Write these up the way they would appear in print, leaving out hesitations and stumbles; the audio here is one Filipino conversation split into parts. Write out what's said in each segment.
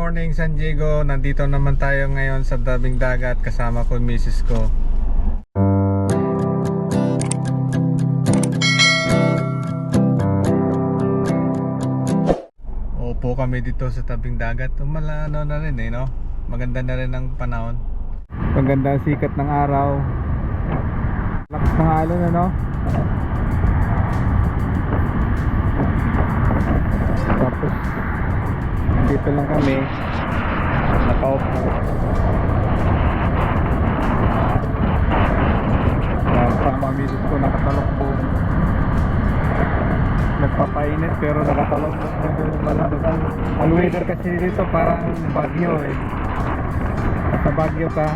morning San Diego. Nandito naman tayo ngayon sa tabing dagat kasama ko yung misis ko. Upo kami dito sa tabing dagat. Ano na rin no? Maganda na rin ang panahon. Maganda ang sikat ng araw. Lakas ng alon no? Tapos dito lang kami nakaupo. Sama misis ko nakatalokbo. Nagpapainit pero nakatalokbo. Ang weather kasi dito parang bagyo sa bagyo ka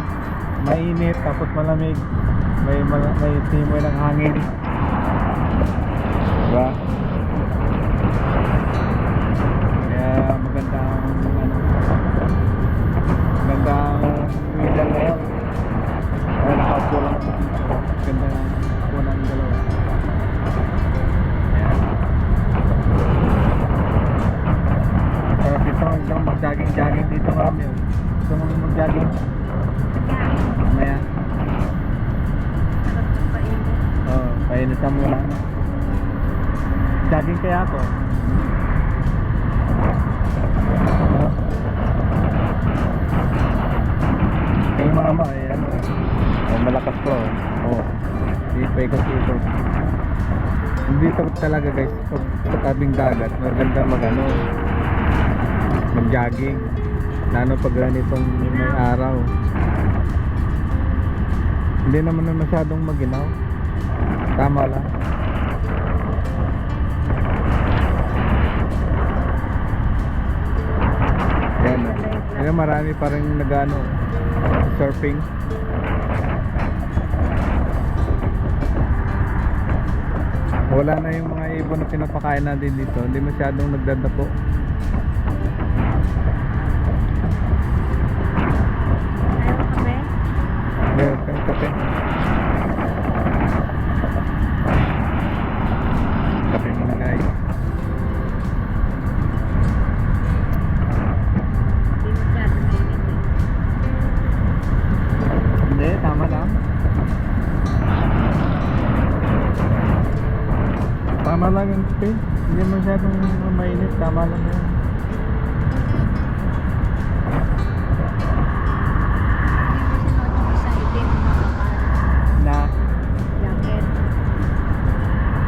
mainit tapos malamig, may simoy ng hangin, diba? Magandang weather ngayon. Ay, nakaupo lang ako dito. Ganda po ng dalawa. Ayan. Pero dito hanggang mag-jogging dito kami. Gusto mo mag-jogging? Mamaya. Oo, painitan muna. Jogging kaya ako. Kay mama ayan. Malakas po. Ikot. Dito talaga guys, sa tabing dagat maganda mag-jogging. Lalo pag ganitong may araw. Hindi naman masyadong maginaw. Tama lang. Yan, marami pa rin surfing. Wala na yung mga ibon na pinapakain natin dito. Hindi masyadong nagdadapo. Ayaw kape? Kape muna guys. Hindi, tama lang. Tama lang yung space. Hindi masyadong mainit. Tama lang yan. Na? Jacket.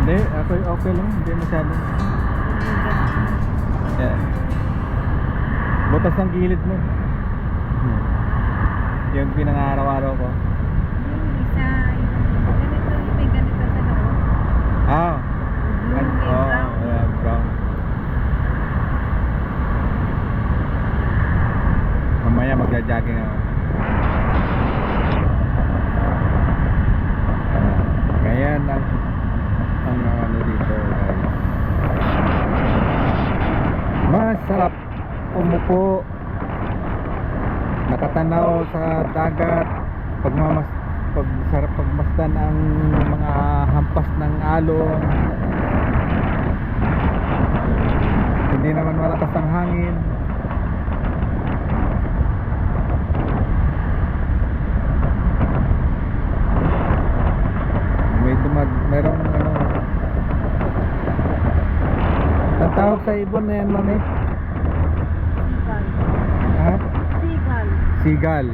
Hindi, okay lang. Hindi masyadong. Yan. Butas ang gilid mo. Yung pinang-araw-araw ko. May ganito sa loob. Brown. Mamaya magja-jogging ako. Ngayon ang ano dito guys. Masarap umupo, nakatanaw sa dagat, sarap pagmasdan ang mga hampas ng alon. Hindi naman malakas ang hangin. Merong ang tawag sa ibon na yan, mami? Ha? Sigal.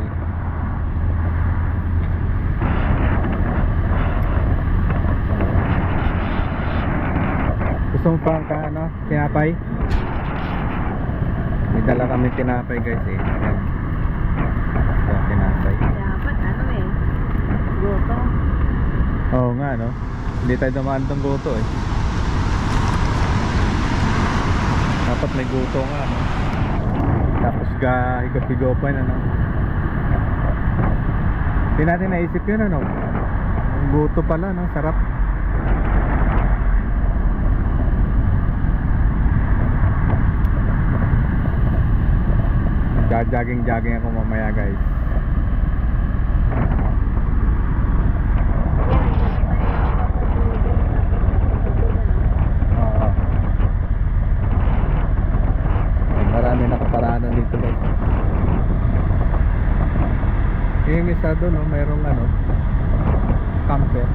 Gusto mo pa tinapay? May dala kami tinapay guys Ayan. Tinapay. Dapat goto. Oo nga hindi tayo dumaan ng goto Dapat may goto nga Tapos higop-higopan Hindi natin naisip yun Ang goto pala sarap. Jogging ako mamaya guys. Marami nakaparada dito guys. Yung isa doon, no, mayroong ano, camper.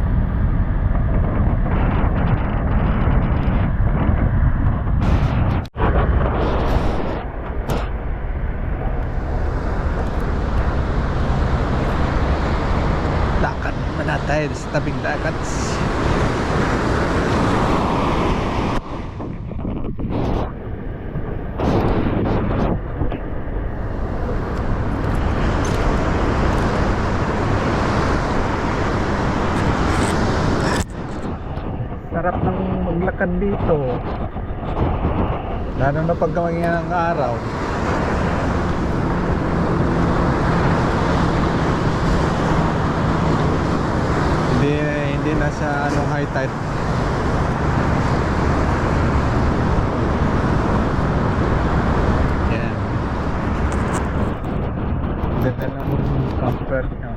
Lakad muna tayo sa tabing dagat. Sarap ng maglakad dito. Lalo na pag ng araw. Hindi na siya high tide. Yan. Ganda ng camper niya.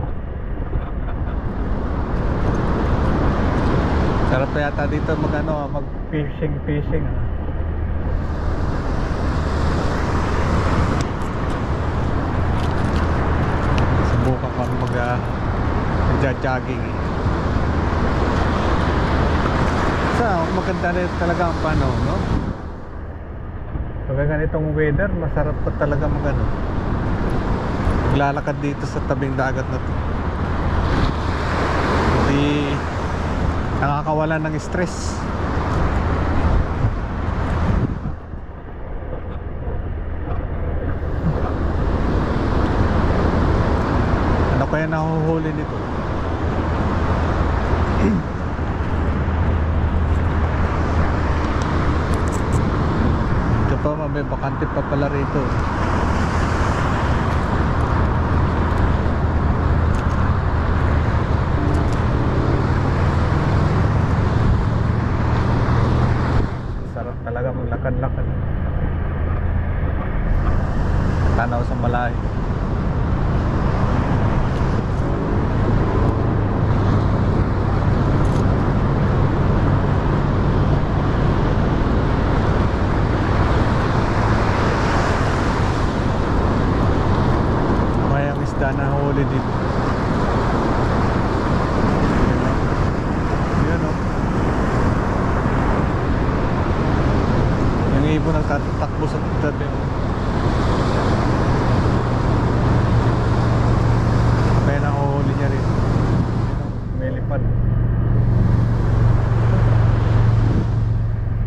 Sarap pa yata dito mag fishing. Subukan ko mag-jogging. Maganda rin talaga ang panahon, no? Pag ganitong weather, masarap pa talaga maglalakad dito sa tabing dagat na to. Hindi nakakawala ng stress. Ano kaya nahuhuli nito? Ito pa, may bakante pa pala rito. Talaga maglakad-lakad. Tanaw sa malayo. May ang isda na huli dito. Yun o. Yung ibon nagtatakbo sa tabi. Kaya nakuhuli niya rin. May lipad.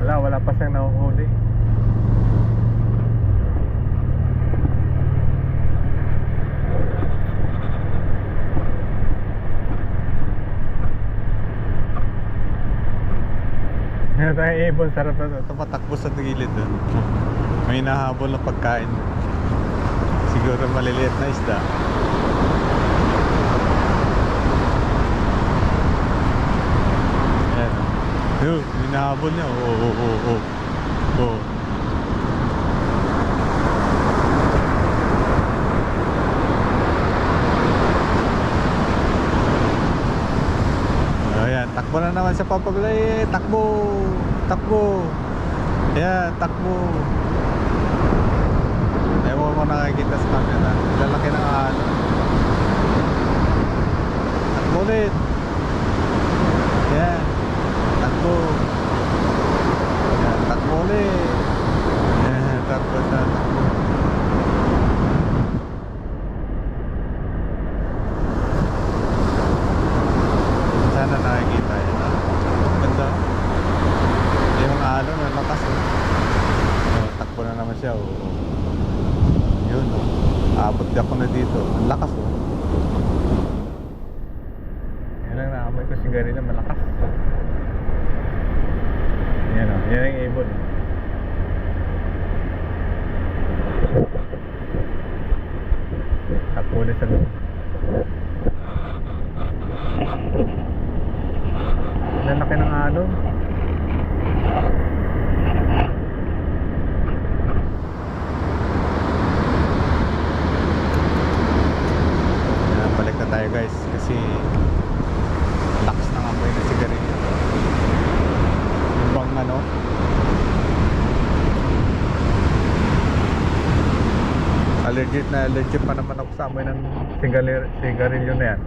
Wala pa siyang nakuhuli. Meron tayong ibon, sarap na ito. Tumatakbo sa gilid doon. May nahabol na pagkain. Siguro maliliit na isda. Ayan o. Yun, may nahabol niya. Oo. Ayan, takbo na naman sa papagulay. Takbo. Ayan, takbo. Ewan ko nakikita sa camera. Lalaki ng ano. Takbo ulit. Ayan, takbo. Ayan, takbo ulit. Ayan, takbo. Sana nakikita yun. Ganda. Yung alon, ang lakas. Takbo na naman siya. Yun. Abot ako na dito. Ang lakas. Yan lang naamoy ko sigarilyo. Malakas. Yan o. Yan yung ibon. Takbo ulit sa loob. Lalaki ng alon. Balik na tayo guys kasi lakas ng amoy na sigarilyo. Yung bang allergic na allergic pa naman ako sa amoy ng sigarilyo na yan.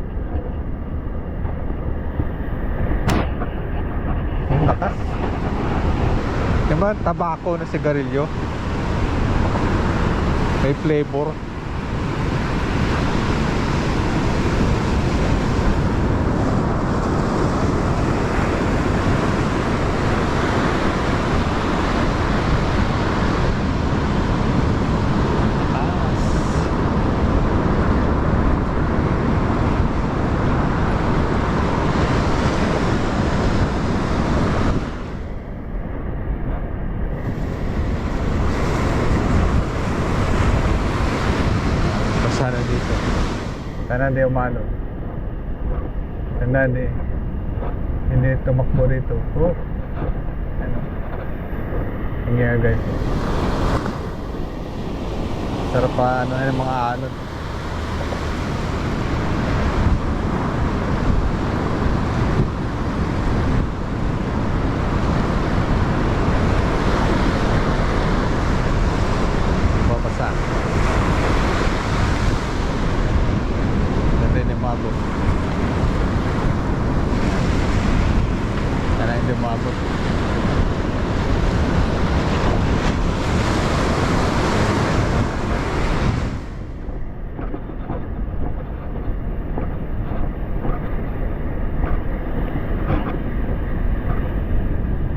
Ang lakas. Diba tabako na sigarilyo? May flavor. Sana dito. Sana hindi umano. Sana hindi tumakbo rito. Oh. Ano? Hingi guys. Sarap pa ano yung mga alon. Babasa. Umabot. Sana hindi umabot.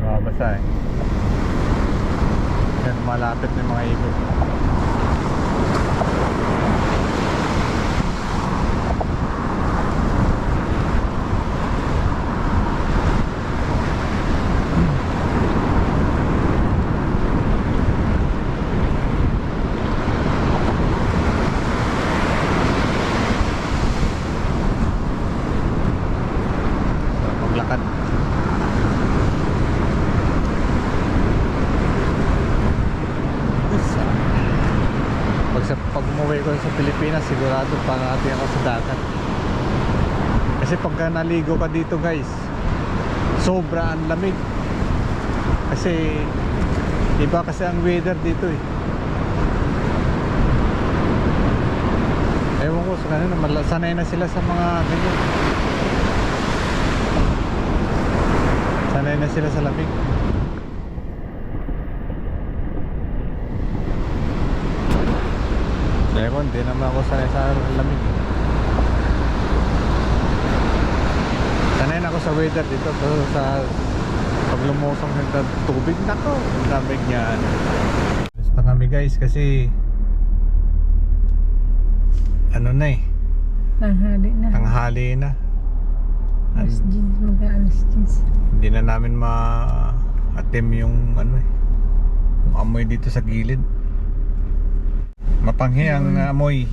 Mabasa eh. Yan, malapit na yung mga ibon. Maglakad. Pag umuwi ko sa Pilipinas, sigurado parati ako sa dagat. Kasi pagka naligo ka dito guys, sobra ang lamig. Kasi iba kasi ang weather dito eh. Ewan ko sa kanina, sanay na sila sa mga ganyan. Sanay na sila sa lamig. Kaya ko, hindi naman ako sanay sa lamig. Sanay na ako sa weather dito. Pero sa pag lumusong ng tubig, nako, ang lamig niyan. Basta kami guys kasi ano na eh, Tanghali na. tanghali na. Alas 10, mag-aalas 10. Hindi na namin ma-atim yung ano eh, yung amoy dito sa gilid. Mapanghi ang amoy.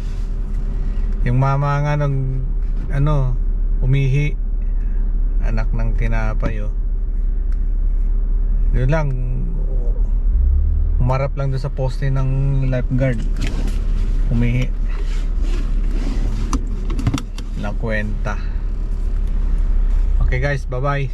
Yung mama nga nung ano, umihi, anak ng tinapay oh. Yun lang, umarap lang doon sa poste ng lifeguard, umihi. Walang kwenta. Okay guys, bye bye.